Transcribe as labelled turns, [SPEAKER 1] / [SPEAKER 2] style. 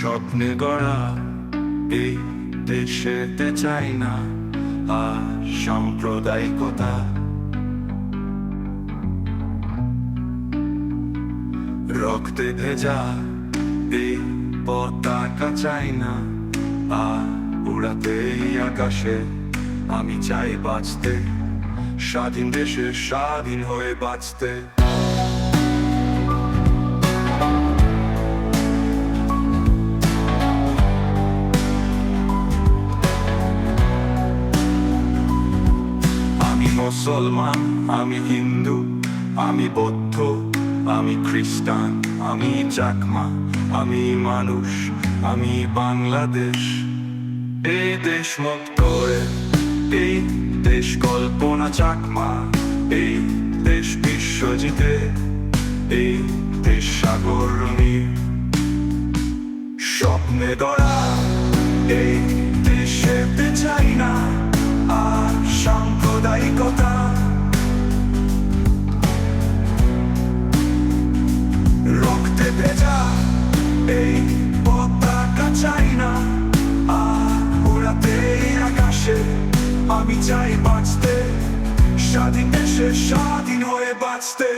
[SPEAKER 1] স্বপ্নে গড়া এই দেশেতে চাই না আর সাম্প্রদায়িকতা। রক্তে ভেজা এই পতাকা চাই না আর উড়াতে এই আকাশে। আমি চাই বাঁচতে স্বাধীন দেশে, স্বাধীন হয়ে বাঁচতে। আমি মুসলমান, আমি হিন্দু, আমি বৌদ্ধ, আমি খ্রিস্টান, আমি চাকমা, আমি মানুষ, আমি বাংলাদেশ। এই দেশ মুক্ত, এই দেশ কল্পনা চাকমা, এই দেশ বিশ্বজিতে, এই দেশ সাগর নীল। স্বপ্নে গড়া এই দেশেতে চাই না আর সাম্প্রদায়িকতা। রক্তে ভেজা এই পতাকা চাই না আর উড়াতে আকাশে। আমি চাই বাঁচতে স্বাধীন দেশে, স্বাধীন হয়ে বাঁচতে।